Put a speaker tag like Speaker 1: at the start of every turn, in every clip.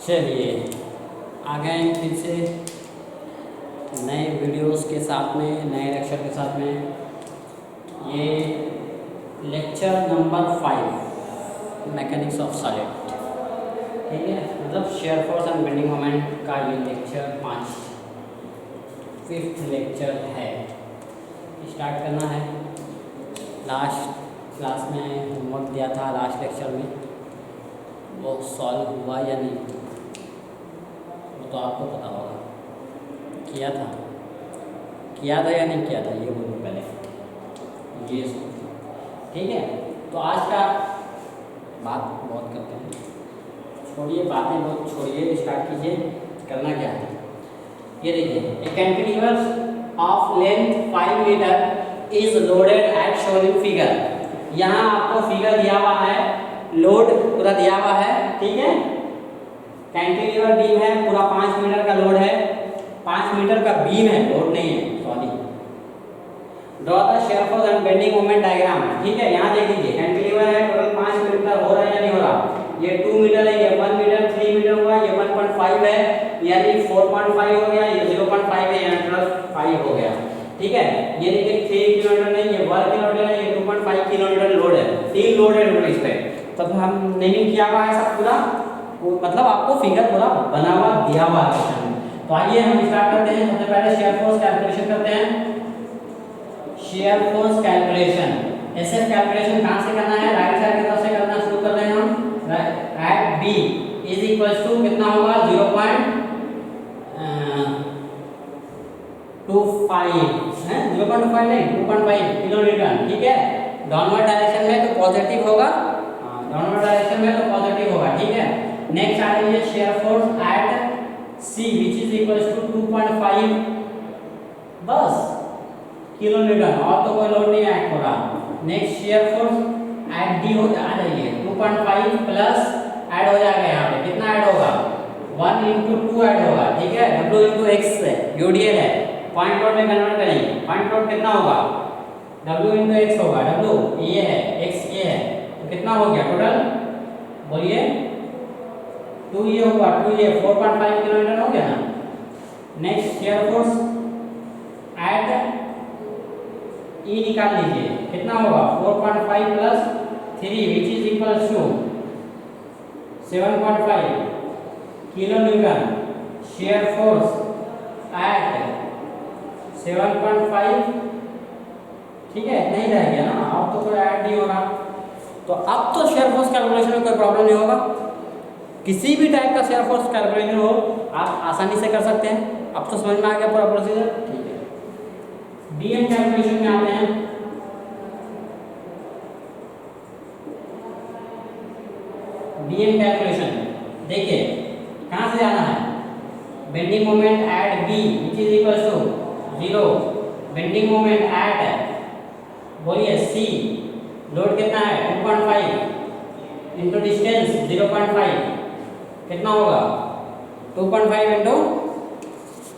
Speaker 1: चलिए आ गए फिर से नए वीडियोस के साथ में, नए लेक्चर के साथ में। ये lecture number 5 mechanics of solid, ठीक है। मतलब shear force and bending moment का ये लेक्चर 5th लेक्चर है। स्टार्ट करना है। लास्ट क्लास में होमवर्क दिया था, लास्ट लेक्चर में वो सॉल्व हुआ या नहीं वो तो आपको पता होगा। किया था या नहीं किया था, ये बोलो पहले, ये सोचो, ठीक है। तो आज का बात बहुत करते हैं, छोड़िए बातें बहुत छोड़िए, स्टार्ट कीजिए। करना क्या है, ये देखिए, a cantilever of length 5 metre is loaded at shown in figure. यहाँ आपको फिगर दिया हुआ है, लोड पूरा दिया हुआ है, ठीक है। कैंटिलीवर बीम है, पूरा 5 मीटर का लोड है, 5 मीटर का बीम है, लोड नहीं है, sorry. Draw the shear force and bending moment diagram, ठीक है। यहाँ देख लीजिए, कैंटिलीवर है, टोटल 5 मीटर हो रहा है या नहीं हो रहा। ये 2 मीटर है, ये 1 मीटर, 3 मीटर हुआ, ये 1.5 है, यानी 4.5 हो गया, ये 0.5 है, यहाँ टोटल 5 हो गया, ठीक है। ये देखिए 3 किलोमीटर नहीं, ये 1 किलोमीटर है, ये 2.5 किलोमीटर लोड है, 3 लोड है टोटल इस पे। तब हम नेमिंग किया हुआ है सब पूरा, मतलब आपको फिगर पूरा बना हुआ दिया हुआ है। तो आइए हम स्टार्ट करते हैं। सबसे पहले शेयर फोर्स कैलकुलेशन करते हैं। Shear force calculation, SF calculation कहां से करना है, राइट साइड की तरफ से करना शुरू कर रहे हैं हम। At B is equals to कितना होगा, 0.25 है, 0.5 नहीं 2.5 किलोन्यूटन, ठीक है। डाउनवर्ड डायरेक्शन में तो पॉजिटिव होगा, डाउनवर्ड डायरेक्शन में तो पॉजिटिव होगा, ठीक है। नेक्स्ट आ रही है shear force at C which is equals to 2.5 बस किलोन्यूटन, और तो कोई लोड नहीं एक्ट हो रहा। Next shear force at D हो आ जाइए, 2.5 प्लस ऐड हो जाएगा, यहाँ पे कितना ऐड होगा, 1 into 2 ऐड होगा, ठीक है। W into x है, यूडीएल है, पॉइंट लोड में कन्वर्ट करेंगे, पॉइंट लोड कितना होगा, W into x होगा, W ये है, x ये है, तो कितना हो गया टोटल, बोलिए 2 ये होगा, 2 ये 4.5 किलोमीटर हो गया ना। Next shear force at E निकाल लीजिए, कितना होगा 4.5 plus 3 which is equal to 7.5 kilonewton. Shear force at 7.5, ठीक है, इतना ही रह गया ना, अब तो कोई ऐड नहीं हो रहा। तो अब तो शेयर फोर्स कैलकुलेशन में कोई प्रॉब्लम नहीं होगा, किसी भी टाइप का शेयर फोर्स कैलकुलेशन हो आप आसानी से कर सकते हैं। अब तो समझ में आ गया पूरा प्रोसीजर, ठीक है। डीएम कैलकुलेशन में आते हैं। डीएम कैलकुलेशन देखिए कहां से जाना है, bending moment at B which is equal to 0, bending moment at बोलिए सी, लोड कितना है 2.5 इंटू डिस्टेंस 0.5 कितना होगा 2.5 इंटू,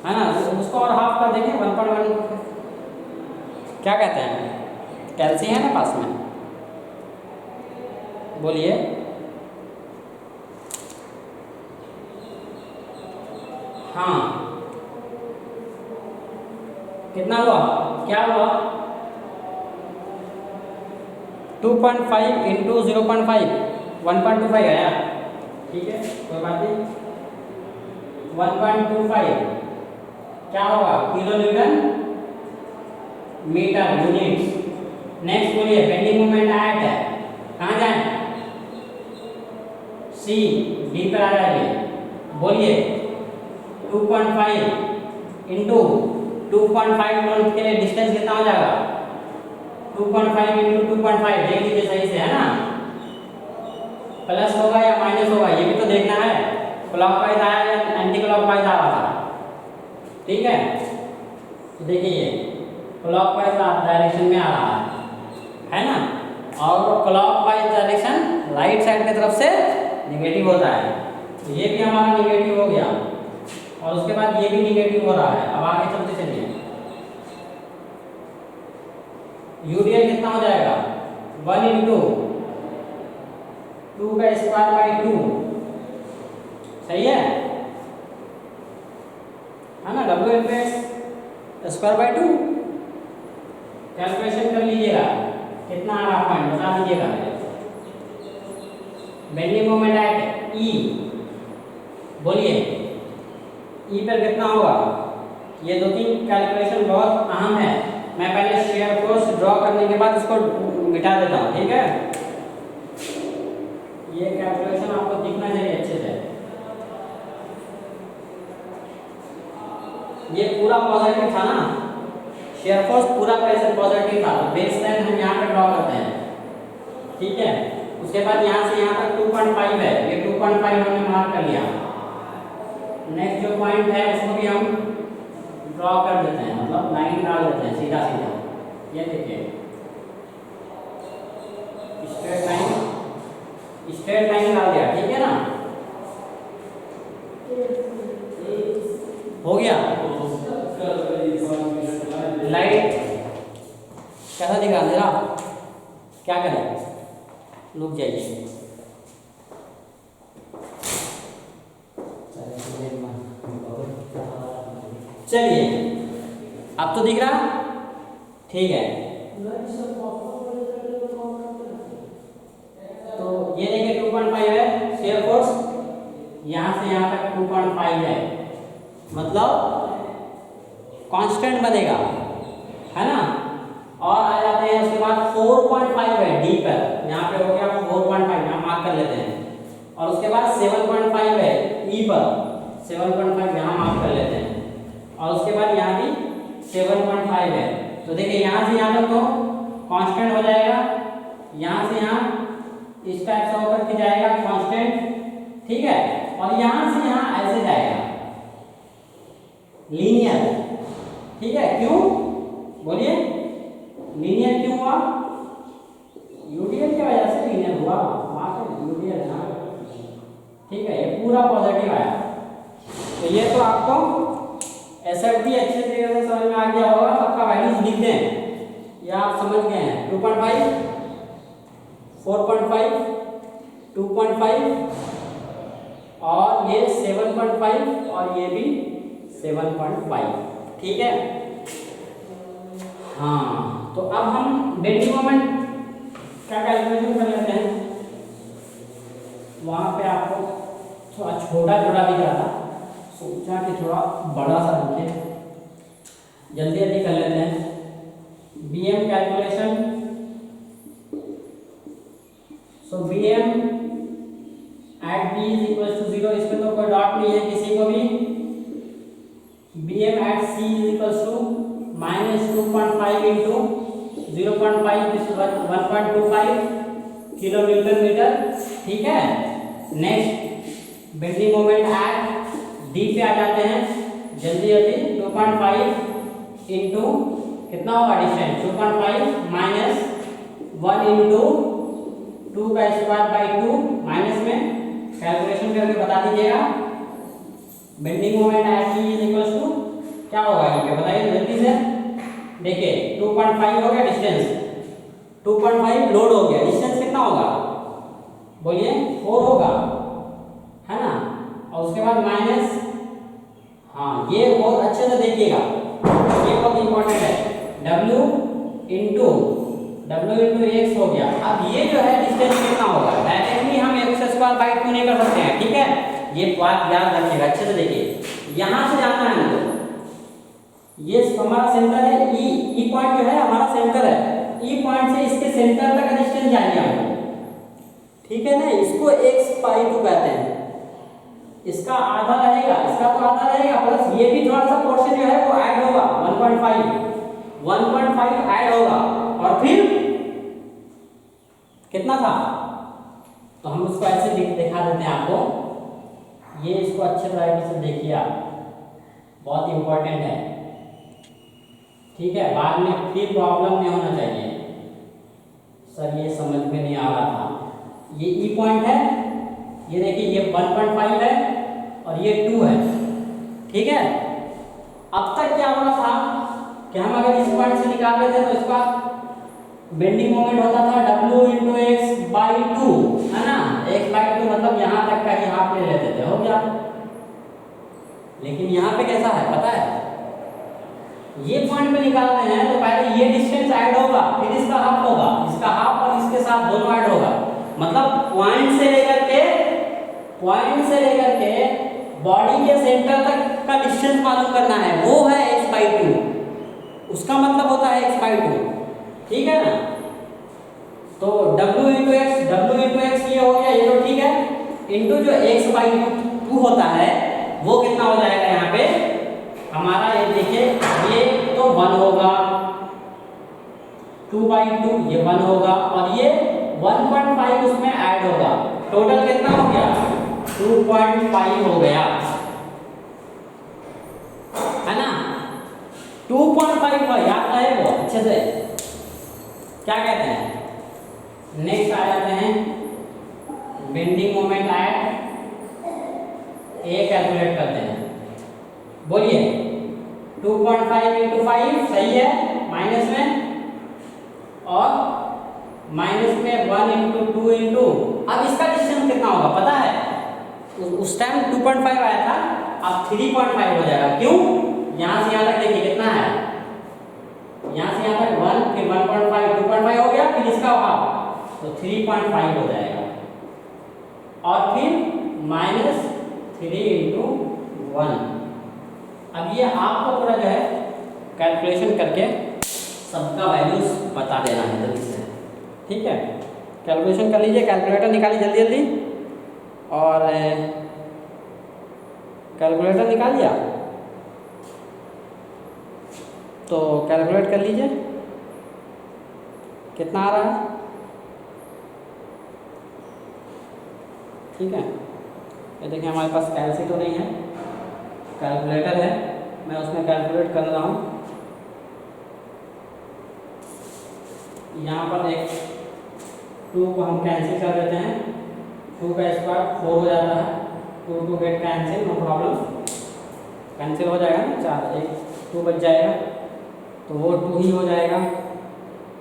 Speaker 1: है ना, उसको और हाफ कर देंगे 1.1, क्या कहते हैं, कैल्सी है ना पास में, बोलिए हाँ, कितना हुआ, क्या हुआ 2.5 इंटू 0.5 1.25 आया, ठीक है, कोई बात नहीं। 1.25 क्या होगा किलोन्यूटन मीटर यूनिट्स। नेक्स्ट बोलिए बेंडिंग मोमेंट एट, कहाँ जाए, सी, डी पर आ जाइए, बोलिए 2.5 इंटू 2.5 किलोमीटर के लिए डिस्टेंस कितना हो जाएगा, 2.5 इंटू 2.5 देख लीजिए सही से, है ना, प्लस होगा या माइनस होगा ये भी तो देखना है, क्लॉकवाइज आया या एंटी क्लॉकवाइज आ रहा था, ठीक है। तो देखिए ये क्लॉकवाइज डायरेक्शन में आ रहा है ना, और क्लॉकवाइज डायरेक्शन राइट साइड की तरफ से निगेटिव होता है, तो ये भी हमारा निगेटिव हो गया, और उसके बाद ये भी निगेटिव हो रहा है। अब आगे चलते चलिए, यूडीएल कितना हो जाएगा 1 इंटू 2 का स्क्वायर बाई 2, सही है ना, W into x square by 2। Calculation कर लीजिएगा कितना आ रहा पॉइंट बता दीजिएगा। बेंडिंग मोमेंट एट ई, बोलिए ई पर कितना होगा। ये 2-3 कैलकुलेशन बहुत अहम है। मैं पहले शेयर फोर्स ड्रॉ करने के बाद इसको मिटा देता हूँ, ठीक है। ये कैलकुलेशन आपको दिखना चाहिए अच्छे से। ये पूरा पॉजिटिव था ना, शेयर फोर्स पूरा प्रेशर पॉजिटिव था, तो बेस लाइन हम यहाँ पे ड्रॉ करते हैं, ठीक है। उसके बाद यहाँ से यहाँ तक 2.5 है, ये 2.5 हमने मार्क कर लिया। नेक्स्ट जो पॉइंट है उसको भी हम ड्रॉ कर देते हैं, मतलब लाइन डाल देते हैं सीधा सीधा। ये देखिए स्ट्रेट लाइन डाल दिया, ठीक है ना। हो गया। लाइट कैसा दिखा जरा, क्या करें, रुक जाइए। चलिए अब तो दिख रहा, ठीक है। तो ये देखिए 2.5 है शेयर फोर्स, यहाँ से यहाँ तक 2.5 है, मतलब कांस्टेंट बनेगा, है ना। और आ जाते हैं उसके बाद 4.5 है डी पर, यहाँ पे हो गया 4.5, यहाँ मार्क कर लेते हैं। और उसके बाद 7.5 है ई पर, 7.5 यहाँ मार्क कर लेते हैं। और उसके बाद यहाँ भी 7.5 है। तो देखिए यहाँ से यहाँ तक तो कांस्टेंट हो जाएगा, यहाँ से यहाँ इस टाइप से होकर के जाएगा कांस्टेंट, ठीक है। और यहाँ से यहाँ ऐसे जाएगा लीनियर, ठीक है। क्यों बोलिए, लीनियर क्यों हुआ, यूडीएल की वजह से लीनियर हुआ, यूडीएल ना, ठीक है। ये पूरा पॉजिटिव आया। तो ये तो आपको एसएफटी अच्छे तरीके से समझ में आ गया होगा। सबका वैल्यूज लिख दें, या आप समझ गए हैं। 2.5, 4.5, 2.5 और ये 7.5 और ये भी 7.5, ठीक है। हाँ, तो अब हम बेंडिंग मोमेंट का कैलकुलेशन कर लेते हैं। वहाँ पे आपको थोड़ा छोटा दिख रहा था, सोचा कि थोड़ा बड़ा सा दिखे, जल्दी जल्दी कर लेते हैं। BM calculation, so BM at B is equal to 0, इसमें तो कोई डॉट नहीं है किसी को भी। BM at C is equal to -2.5 into 0.5 is 1.25 kilo newton metre, ठीक है। Next bending moment at D पे आ जाते हैं जल्दी जल्दी। 2.5 इंटू कितना होगा डिस्टेंस, 2.5 माइनस 1 इंटू 2 का स्क्वायर बाई 2, माइनस में कैलकुलेशन करके बता दीजिएगा। Bending moment at E is equal to क्या होगा, ये बताइए जल्दी से। देखिए 2.5 हो गया डिस्टेंस, 2.5 लोड हो गया, डिस्टेंस कितना होगा बोलिए, 4 होगा, है ना। और उसके बाद माइनस, हाँ ये बहुत अच्छे से देखिएगा, ये बहुत इंपॉर्टेंट है। W इंटू x हो गया। अब ये जो है डिस्टेंस कितना होगा, डायरेक्टली हम x स्क्वायर बाई 2 नहीं कर सकते हैं, ठीक है। ये बात याद रखिएगा अच्छे से। देखिए यहाँ से जाना है ना, ये हमारा सेंटर है, ई पॉइंट जो है हमारा सेंटर है। ई पॉइंट से इसके सेंटर तक डिस्टेंस चाहिए हमको, ठीक है ना। इसको x/2 कहते हैं। इसका आधा रहेगा, इसका तो आधा रहेगा, प्लस ये भी थोड़ा सा पोर्शन जो है वो ऐड होगा, 1.5 ऐड होगा। और फिर कितना था, तो हम उसको ऐसे दिखा देते हैं आपको। ये इसको अच्छे तरीके से देखिए आप, बहुत इंपॉर्टेंट है, ठीक है। बाद में फिर प्रॉब्लम नहीं होना चाहिए, सर ये समझ में नहीं आ रहा था। ये ई पॉइंट है, ये देखिए ये 1.5 है और ये 2 है, ठीक है। अब तक क्या हो रहा था कि हम अगर इस पॉइंट से निकाल रहे थे तो इसका बेंडिंग मोमेंट होता था W इंटू x/2, है ना। x/2 मतलब यहाँ तक का ही हाफ ले लेते थे, हो गया। लेकिन यहाँ पे कैसा है पता है, ये पॉइंट पे निकाल रहे हैं तो पहले ये डिस्टेंस ऐड होगा, फिर इसका हाफ होगा, इसका हाफ और इसके साथ दोनों ऐड होगा। मतलब पॉइंट से लेकर के बॉडी के सेंटर तक का डिस्टेंस मालूम करना है, वो है x/2। उसका मतलब होता है x/2, ठीक है ना। तो w इंटू एक्स ये हो गया, ये तो ठीक है, इंटू जो x/2 होता है वो कितना हो जाएगा यहाँ पे हमारा, ये देखिए, ये तो 1 होगा, 2/2 ये 1 होगा, और ये 1.5 उसमें ऐड होगा, टोटल कितना हो गया 2.5 हो गया, है ना। 2.5 का याद रहे वो अच्छे से। क्या कहते हैं, नेक्स्ट आ जाते हैं बेंडिंग मोमेंट ऐड, ए कैलकुलेट करते हैं। बोलिए 2.5 इंटू 5 सही है, माइनस में, और माइनस में 1 इंटू 2 इंटू, अब इसका डिस्टेंस कितना होगा पता है, उस टाइम 2.5 आया था, अब 3.5 हो जाएगा। क्यों, यहाँ से यहाँ तक देखिए कितना है, यहाँ से यहाँ तक 1, फिर 1.5, 2.5 हो गया, फिर इसका हाफ, तो 3.5 हो जाएगा, और फिर -3 इंटू 1। अब ये आपको पूरा जो है कैलकुलेशन करके सबका वैल्यूज बता देना है जल्दी से, ठीक है। कैलकुलेशन कर लीजिए, कैलकुलेटर निकालिए जल्दी जल्दी, और कैलकुलेटर निकाल लिया तो कैलकुलेट कर लीजिए कितना आ रहा है, ठीक है। ये देखिए हमारे पास कैलसी तो नहीं है, कैलकुलेटर है, मैं उसमें कैलकुलेट कर रहा हूँ। यहाँ पर एक 2 को हम कैंसिल कर देते हैं, 2 का स्क्वायर 4 हो जाता है, 2 get cancel, no problem, cancel हो जाएगा ना, 4 1 2 बच जाएगा, तो वो 2 ही हो जाएगा।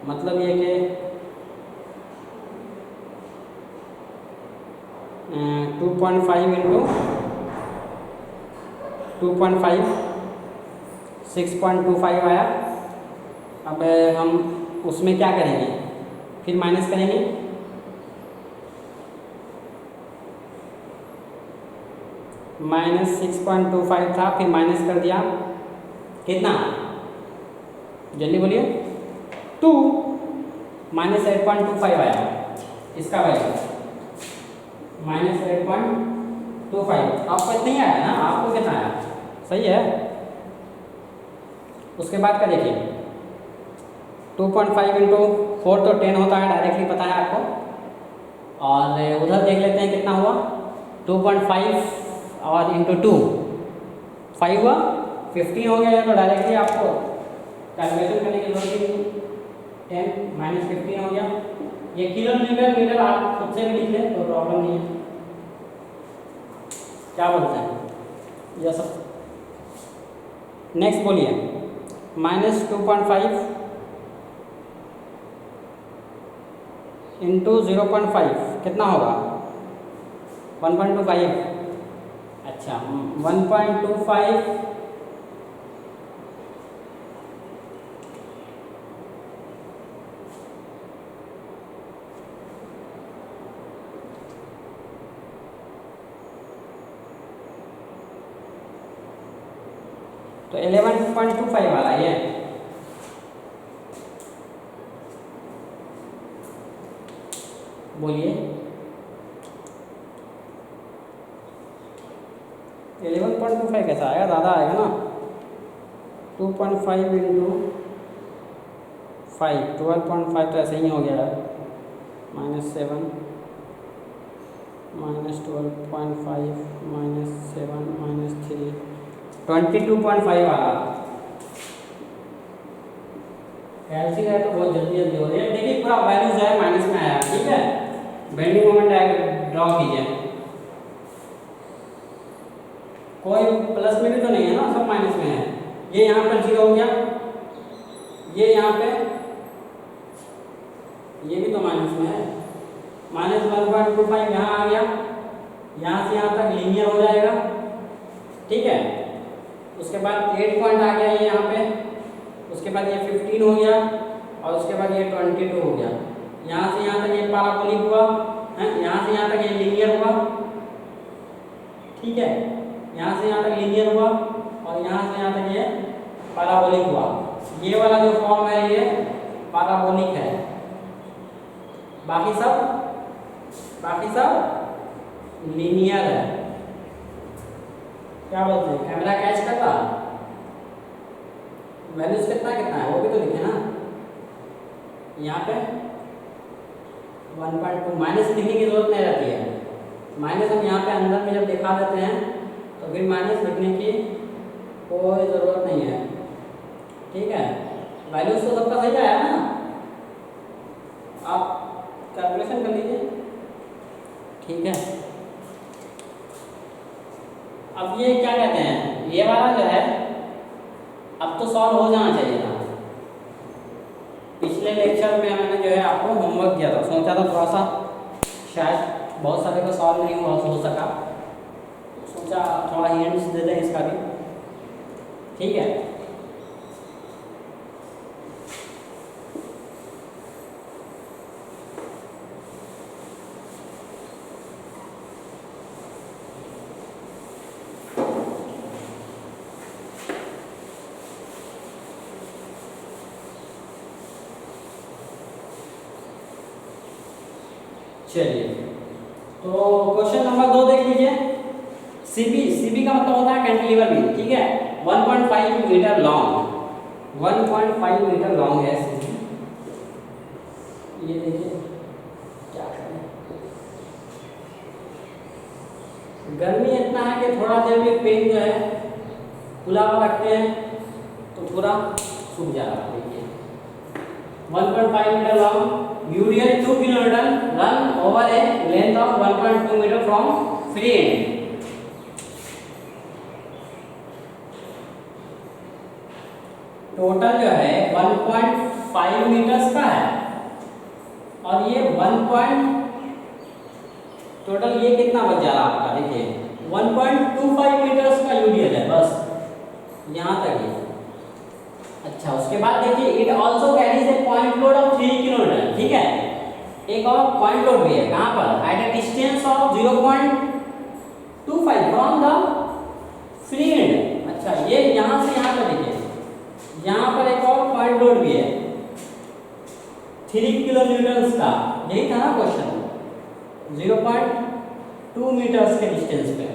Speaker 1: मतलब ये कि 2.5 इंटू 2.5 6.25 आया। अब हम उसमें क्या करेंगे, फिर माइनस करेंगे, -6.25 था, फिर माइनस कर दिया कितना, जल्दी बोलिए, 2 -8.25 आया इसका वैल्यू, -8.25। आपको इतना ही आया ना, आपको कितना आया, सही है। उसके बाद का देखिए 2.5 इंटू 4 तो 10 होता है, डायरेक्टली पता है आपको, और उधर देख लेते हैं कितना हुआ, 2.5 और इंटू 2 5 हुआ, 15 हो गया, तो डायरेक्टली आपको कैलकुलेशन करने की जरूरत नहीं, 10 -15 हो गया। ये किलोमीटर आप खुद से भी लिख लें तो प्रॉब्लम नहीं है, क्या बोलते हैं ये सब। नेक्स्ट बोलिए -2.5 इंटू 0.5 कितना होगा, 1.25। अच्छा 1.25 तो 11.25 वाला ये, बोलिए 11.25 कैसा आएगा, ज़्यादा आएगा ना, 2.5 इंटू 5 12.5 तो ऐसे ही हो गया है, -7 -12.5 -7 -3 22.5 आ रहा। कैलसी है तो बहुत जल्दी जल्दी हो रही है, देखिए पूरा वैल्यू जो है माइनस में आया, ठीक है। बेंडिंग मोमेंट ड्रॉ कीजिए, कोई प्लस में भी तो नहीं है ना, सब माइनस में है। ये यहाँ पर 0 हो गया, ये यहाँ पे, ये भी तो माइनस में है, -1.25 यहाँ आ गया, यहाँ से यहाँ तक लीनियर हो जाएगा, ठीक है। उसके बाद 8 पॉइंट आ गया ये यहाँ पे, उसके बाद ये 15 हो गया और उसके बाद ये 22 हो गया। यहाँ से यहाँ तक ये पैराबोलिक हुआ है, यहाँ से यहाँ तक ये लीनियर हुआ, ठीक है, यहाँ से यहाँ तक लीनियर हुआ और यहाँ से यहाँ तक ये पैराबोलिक हुआ। ये वाला जो फॉर्म है ये पैराबोलिक है, बाकी सब लीनियर है। क्या बोलते हैं, कैमरा कैच कर रहा, वैल्यूज कितना कितना है वो भी तो लिखे ना। यहाँ पे 1.2 माइनस लिखने की जरूरत नहीं रहती है, माइनस हम यहाँ पे अंदर में जब दिखा देते हैं तो फिर माइनस लिखने की कोई ज़रूरत नहीं है, ठीक है। वैल्यूज तो सबका सही आया ना, आप कैलकुलेशन कर लीजिए, ठीक है। अब ये क्या कहते हैं, ये वाला जो है अब तो सॉल्व हो जाना चाहिए था। पिछले लेक्चर में मैंने जो है आपको होमवर्क दिया था, सोचा था थोड़ा सा शायद बहुत सारे का सॉल्व नहीं हो सका, सोचा थोड़ा हिंट्स दे दें इसका भी, ठीक है। चलिए तो क्वेश्चन नंबर 2 देख लीजिए। सीबी का मतलब होता है कैंटिलीवर बीम, ठीक है। 1.5 मीटर लॉन्ग, 1.5 मीटर लॉन्ग है सीबी। ये देखिए क्या करें, गर्मी इतना है कि थोड़ा देर में पेन जो है खुला हुआ रखते हैं तो पूरा सूख जा रहा है। देखिए 1.5 metre long, UDL 2 kilometre, run over a length of 1.2 metre from free end. Total जो है 1.5 मीटर्स का है और ये टोटल ये कितना बच जा रहा है आपका, देखिए 1.25 मीटर्स का UDL है, बस यहाँ तक ही। अच्छा उसके बाद देखिए it also carries A point load of 3 kilometre, ठीक है। एक और पॉइंट लोड भी है, कहाँ पर, at a distance of 0.25 from the free end. अच्छा ये यहाँ से यहाँ पर देखिए, यहाँ पर एक और पॉइंट लोड भी है 3 किलोमीटर का, यही था ना क्वेश्चन, 0.2 मीटर्स के डिस्टेंस पे।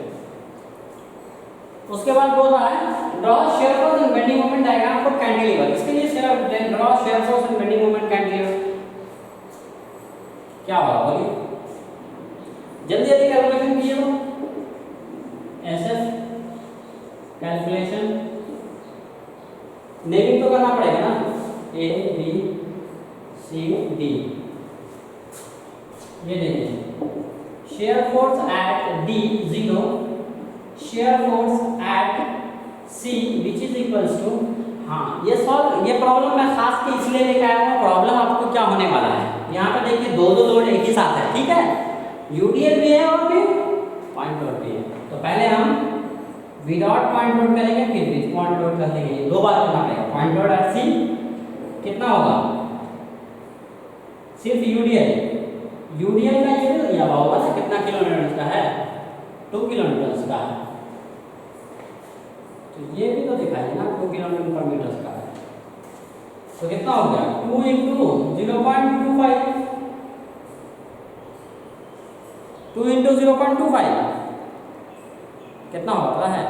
Speaker 1: उसके बाद बोल रहा है draw shear force and bending moment diagram for cantilever. इसके लिए draw shear force and bending moment cantilever क्या होगा बोलिए, जल्दी जल्दी कैलकुलेशन कीजिए। तो एसएफ कैलकुलेशन नेमिंग तो करना पड़ेगा ना, ए बी सी डी। ये देखिए shear force at D 0, shear force at C which is equals to, हाँ ये प्रॉब्लम मैं खास के इसलिए लेकर आया हूँ। प्रॉब्लम आपको क्या होने वाला है, यहाँ पे देखिए दो लोड एक ही साथ है, ठीक है, यूडीएल भी है और फिर पॉइंट लोड भी है। तो पहले हम विदाउट पॉइंट लोड करेंगे, फिर विद पॉइंट लोड कर देंगे, दो बार करना पड़ेगा। पॉइंट लोड एट सी कितना होगा, सिर्फ यूडीएल का ये दिया हुआ होगा ना, कितना किलोमीटर का है, 2 किलोमीटर का है, तो ये भी तो दिखाइए ना 2 किलोमीटर पर मीटर का है। तो कितना हो गया 2 इंटू 0.25, 2 इंटू 0.25 कितना होता है,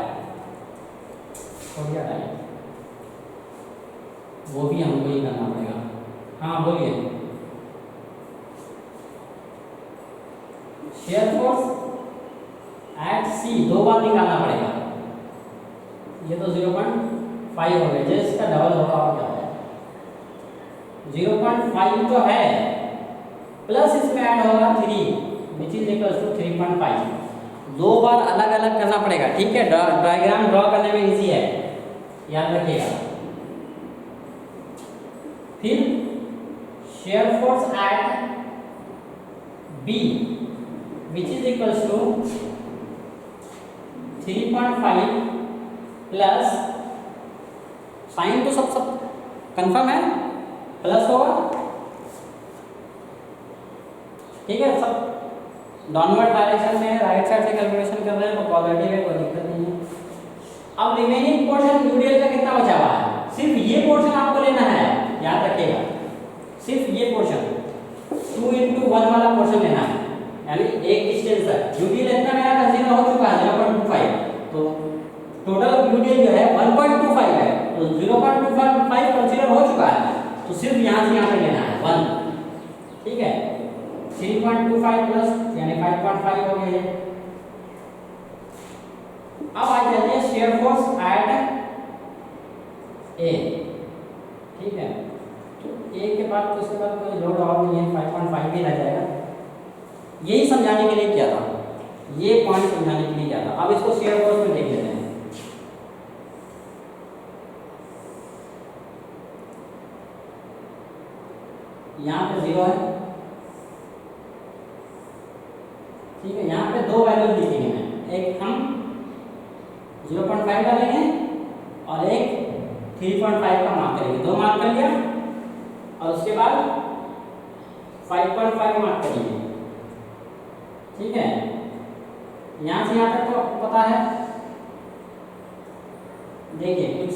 Speaker 1: हो गया टाइम, वो भी हमको ही करना पड़ेगा। हाँ बोलिए, शेयर फोर्स एट सी दो बार निकालना पड़ेगा, ये तो 0.5 हो गया, जैसे इसका डबल होगा और क्या है 0.5 तो है, प्लस इसमें ऐड होगा 3 विच इज इक्वल टू 3.5। दो बार अलग अलग करना पड़ेगा, ठीक है। डायग्राम ड्रॉ करने में इजी है, याद रखिएगा। फिर shear force at B which is equal to 3.5 plus sign तो सब कंफर्म है, प्लस होगा, ठीक है। सब डाउनवर्ड डायरेक्शन में राइट साइड से कैलकुलेशन कर रहे हैं तो पॉजिटिव है, कोई दिक्कत नहीं है। अब रिमेनिंग पोर्शन यूडीएल का कितना बचा हुआ है, सिर्फ ये पोर्शन आपको लेना है, याद रखिएगा, सिर्फ ये पोर्शन 2:1 वाला पोर्शन लेना है, यानी एक डिस्टेंस तक। यूडीएल इतना मेरा कंसीडर हो चुका है 0.25, तो टोटल यूडीएल जो है 1.25 है, तो 0.25 कंसीडर हो चुका है, तो सिर्फ यहाँ से यहाँ पे लेना है 1, ठीक है। 3.25 प्लस यानी 5.5 हो गया है। अब आ जाते हैं शेयर फोर्स एट ए, ठीक है। तो ए के बाद तो उसके बाद कोई लोड और नहीं है, 5.5 भी रह जाएगा। यही समझाने के लिए किया था, ये पॉइंट समझाने के लिए किया था। अब इसको शेयर फोर्स में देख लेते हैं। यहाँ पे 0 है, ठीक है। यहाँ पे दो वैल्यूज लिखेंगे मैं, एक हम 0.5 डालेंगे और एक 3.5 का मार्क करेंगे, दो मार्क कर लिया, और उसके बाद 5.5 मार्क करेंगे, ठीक है। यहाँ से यहाँ तक तो आपको पता है, देखिए कुछ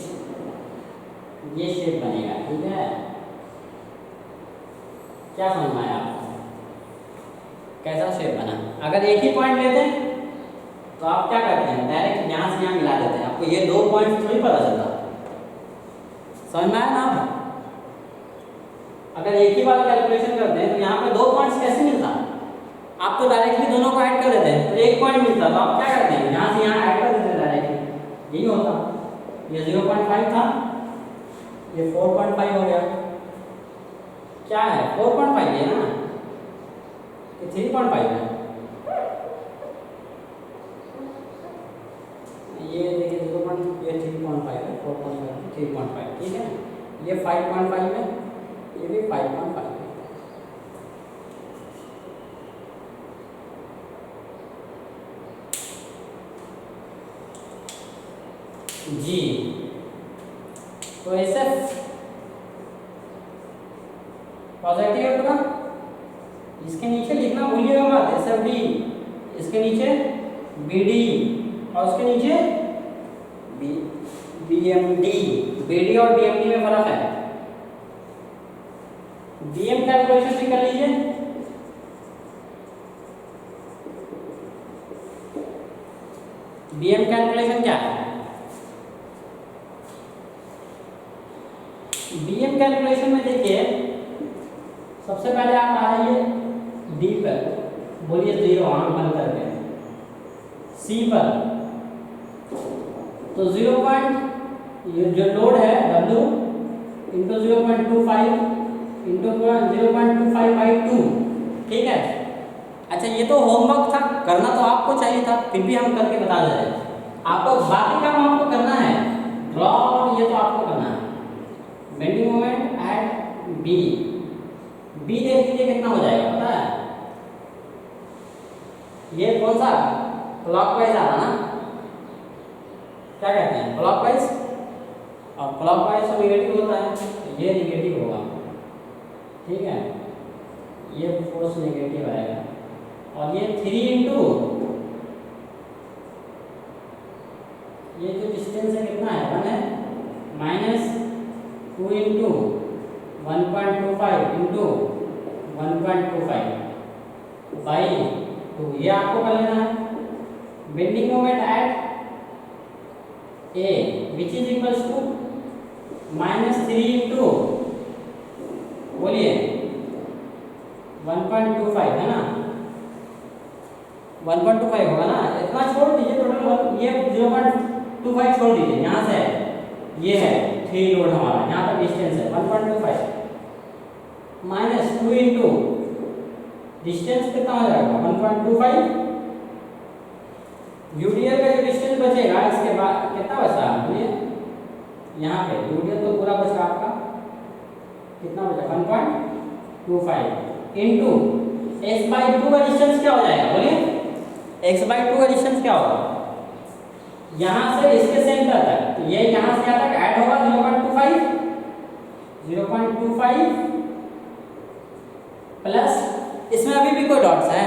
Speaker 1: ये शेप बनेगा, ठीक है। क्या समझ में आया आपको, कैसा शेप बना? अगर एक ही पॉइंट लेते हैं तो आप क्या करते हैं, डायरेक्ट यहाँ से यहाँ मिला देते हैं, आपको ये दो पॉइंट थोड़ी पता चलता, समझ में आया ना आप? अगर एक ही बार कैलकुलेशन करते हैं तो यहाँ पे दो पॉइंट्स कैसे मिलता, आप तो डायरेक्टली दोनों को ऐड कर देते हैं, तो एक पॉइंट मिलता, तो आप क्या करते हैं, यहाँ से यहाँ ऐड कर देते हैं डायरेक्टली, यही होता। ये 0.5 था, ये 4.5 हो गया, क्या है 4.5 है ना, ये 3.5 है, ये देखिए 0. ये 3.5 है, 4.5 3.5, ठीक है। ये 5.5 है, ये भी 5.5 है। जी, तो ऐसे पॉजिटिव है पूरा, इसके नीचे लिखना भूलिएगा मत, ऐसे डी, इसके नीचे बी डी, और उसके नीचे B M D. B D और बी एम डी में फर्क है। बी एम कैलकुलेशन भी कर लीजिए, बी एम कैलकुलेशन क्या है? बी एम कैलकुलेशन में देखिए, सबसे पहले आप आ जाइए डी पर, बोलिए 0 आंख बंद करके, सी पर तो 0. जो लोड है W इंटू 0.25 इंटू 0.25/2, ठीक है। अच्छा, ये तो होमवर्क था, करना तो आपको चाहिए था, फिर भी हम करके बता दे रहे हैं आपको। बाकी काम आपको करना है, ड्रॉ और ये तो आपको करना है। Bending moment at B, B देख लीजिए कितना हो जाएगा पता है, ये कौन सा क्लॉकवाइज आ रहा ना, क्या कहते हैं क्लॉकवाइज, और क्लॉकवाइज तो नेगेटिव होता है, तो ये नेगेटिव होगा, ठीक है। ये फोर्स नेगेटिव आएगा, और ये 3 इंटू ये जो डिस्टेंस है कितना है 1 है, -2 इंटू 1.25 इंटू 1.25 बाई 2, ये आपको कर लेना है। Bending moment at A which is equals to -3 into, बोलिए 1.25 है ना, 1.25 होगा ना, इतना छोड़ दीजिए टोटल, ये 0.25 छोड़ दीजिए, यहाँ से ये है 3 लोड हमारा, यहाँ तक डिस्टेंस है 1.25 -2 इंटू डिस्टेंस कितना हो जाएगा 1.25, यूडीएल का जो डिस्टेंस बचेगा इसके बाद कितना बचा, बोलिए यहाँ पे यूडीएल तो पूरा बचा आपका, कितना बचा 1.25 इंटू x/2 का डिस्टेंस क्या हो जाएगा, बोलिए x/2 का डिस्टेंस क्या होगा, यहाँ से इसके सेंटर तक, तो ये यहाँ से यहाँ तक ऐड होगा 0.25 प्लस इसमें अभी भी कोई डॉट्स है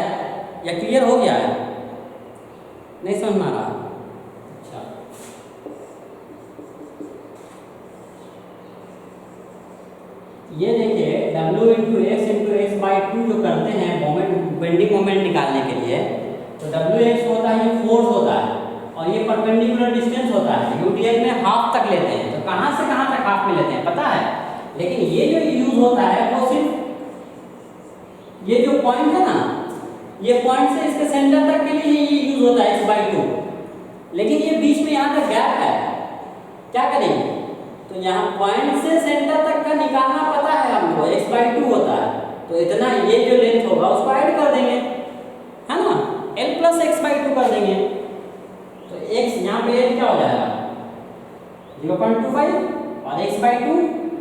Speaker 1: या क्लियर हो गया है? नहीं समझ में आ रहा? अच्छा, ये देखिए W × x/2 जो करते हैं मोमेंट, बेंडिंग मोमेंट निकालने के लिए, तो Wx होता है, ये फोर्स होता है और ये परपेंडिकुलर डिस्टेंस होता है। यूडीएल में हाफ तक लेते हैं, तो कहाँ से कहाँ तक हाफ में लेते हैं पता है? लेकिन ये जो यूज होता है वो सिर्फ ये जो पॉइंट है ना, ये पॉइंट से इसके सेंटर तक के लिए ये यूज होता है x/2। लेकिन ये बीच में यहाँ तक गैप है, क्या करेंगे? तो यहाँ पॉइंट से सेंटर तक का निकालना पता है हमको, x/2 होता है, तो इतना ये जो लेंथ होगा उसको ऐड कर देंगे, है ना, l + x/2 कर देंगे। तो x यहाँ पे l क्या हो जाएगा 0.25 और x/2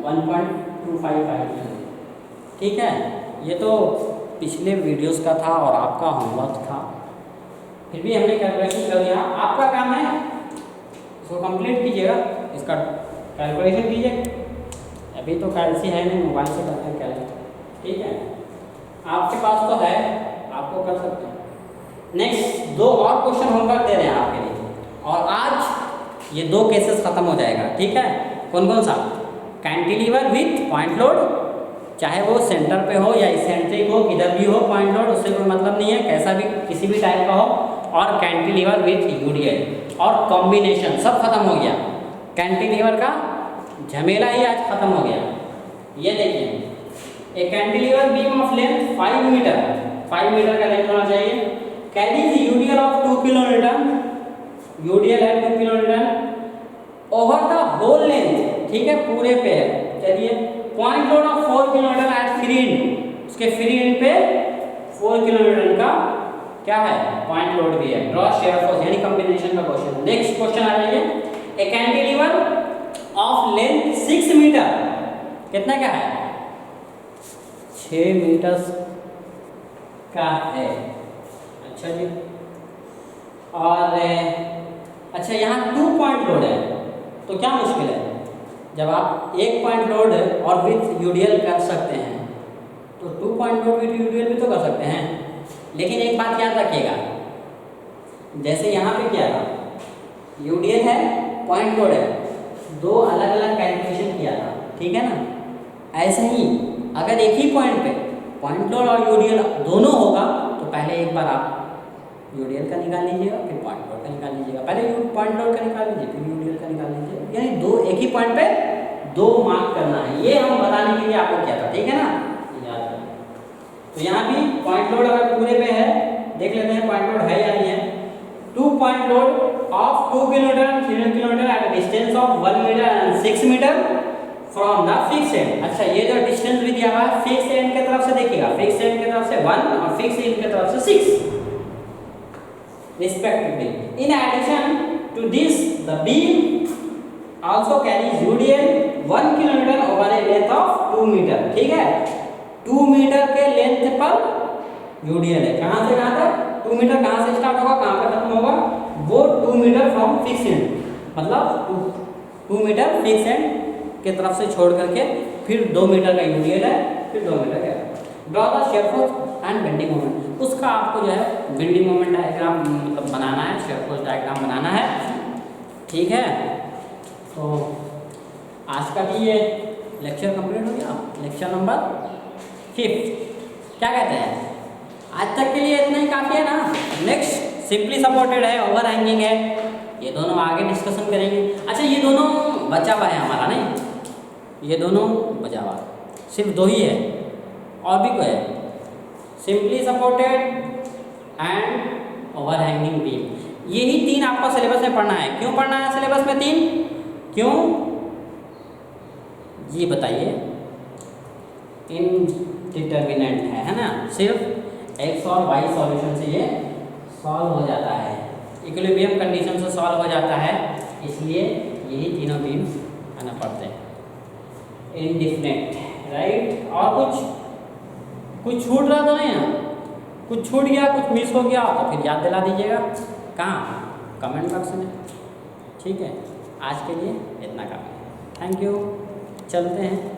Speaker 1: 1.255। ठीक है, ये तो पिछले वीडियोस का था और आपका होमवर्क था, फिर भी हमने कैलकुलेशन कर लिया। आपका काम है इसको कंप्लीट कीजिएगा, इसका कैलकुलेशन कीजिए। अभी तो कैलसी है नहीं, मोबाइल से करते हैं कैलकुलेशन। ठीक है, आपके पास तो है, आपको कर सकते हैं। नेक्स्ट 2 और क्वेश्चन होमवर्क दे रहे हैं आपके लिए, और आज ये 2 केसेस खत्म हो जाएगा। ठीक है, कौन कौन सा? कैंटिलीवर विथ पॉइंट लोड, चाहे वो सेंटर पे हो या इसेंट्रिक हो, किधर भी हो पॉइंट लोड, उससे कोई मतलब नहीं है, कैसा भी किसी भी टाइप का हो, और कैंटिलीवर विथ यूडीएल और कॉम्बिनेशन, सब खत्म हो गया। कैंटिलीवर का झमेला ही आज खत्म हो गया। ये देखिए, एक cantilever beam of length 5 metre, 5 metre का लेंथ होना चाहिए, carries UDL of 2 kilometre, UDL है 2 kilometre over the whole length. ठीक है, पूरे पे है। चलिए, point load of 4 kilometre at free end, उसके फ्री एंड पे 4 किलोमीटर का क्या है पॉइंट लोड भी है। ड्रॉ शेयर फोर्स, यानी कॉम्बिनेशन का क्वेश्चन। नेक्स्ट क्वेश्चन आ जाइए, a cantilever of length 6 metre, कितना क्या है 6 मीटर का है। अच्छा जी, और अच्छा यहाँ 2 पॉइंट लोड है, तो क्या मुश्किल है? जब आप 1 पॉइंट लोड और विथ यूडीएल कर सकते हैं, तो 2 पॉइंट लोड विथ यूडीएल भी तो कर सकते हैं। लेकिन एक बात याद रखिएगा, जैसे यहाँ पे क्या था, यूडीएल है, पॉइंट लोड है, 2 अलग अलग कैलकुलेशन किया था। ठीक है ना, ऐसे ही अगर एक ही पॉइंट पे पॉइंट लोड और यूडीएल दोनों होगा, तो पहले एक बार आप यूडीएल का निकाल लीजिएगा, फिर पॉइंट लोड का निकाल लीजिएगा। पहले पॉइंट लोड का निकाल लीजिए, फिर यूडीएल का निकाल लीजिए, यानी 2 एक ही पॉइंट पे 2 मार्क करना है। ये हम बताने के लिए आपको किया था। ठीक है ना, याद रखिए। तो यहाँ भी पॉइंट लोड अगर पूरे पे है, देख लेते हैं पॉइंट लोड है या नहीं है। 2 point load of 2 kilometre 3 kilometre at a distance of 1 metre and 6 metre from the fix end. अच्छा, ये जो डिस्टेंस भी दिया हुआ है, फिक्स एंड की तरफ से देखिएगा, फिक्स एंड की तरफ से 1 और फिक्स एंड की तरफ से 6 respectively. In addition to this, the beam also carries UDL 1 kilometer over a length of 2 meter. ठीक है, 2 मीटर के लेंथ पर UDL है। कहाँ से कहाँ तक? 2 मीटर कहाँ से स्टार्ट होगा, कहाँ पर खत्म होगा? वो 2 मीटर फ्रॉम फिक्स एंड, मतलब 2 मीटर फिक्स एंड के तरफ से छोड़ करके फिर 2 मीटर का UDL है, फिर 2 मीटर का। Draw the shear force and bending moment, उसका आपको जो है बेंडिंग मोमेंट डायग्राम मतलब बनाना है, शेयर फोर्स डायग्राम बनाना है। ठीक है, तो आज का भी ये लेक्चर कंप्लीट हो गया, लेक्चर नंबर 5। क्या कहते हैं, आज तक के लिए इतना ही काफ़ी है ना। नेक्स्ट सिंपली सपोर्टेड है, ओवर हैंगिंग है, ये दोनों आगे डिस्कशन करेंगे। अच्छा, ये दोनों बचा हुआ है हमारा, नहीं ये दोनों बचा हुआ, सिर्फ 2 ही है, और भी कोई है, simply supported and over hanging beam. यही 3 आपको सिलेबस में पढ़ना है। क्यों पढ़ना है सिलेबस में 3? क्यों जी बताइए? इनडिटरमिनेंट है ना, सिर्फ x और y सॉल्यूशन से ये सॉल्व हो जाता है, इक्विलिब्रियम कंडीशन से सॉल्व हो जाता है, इसलिए यही तीनों बीम आना पड़ते हैं। Indefinite, right. और कुछ छूट रहा तो नहीं ना, कुछ छूट गया, कुछ मिस हो गया तो फिर याद दिला दीजिएगा। कहाँ? कमेंट बॉक्स में। ठीक है, आज के लिए इतना काफ़ी है। थैंक यू, चलते हैं।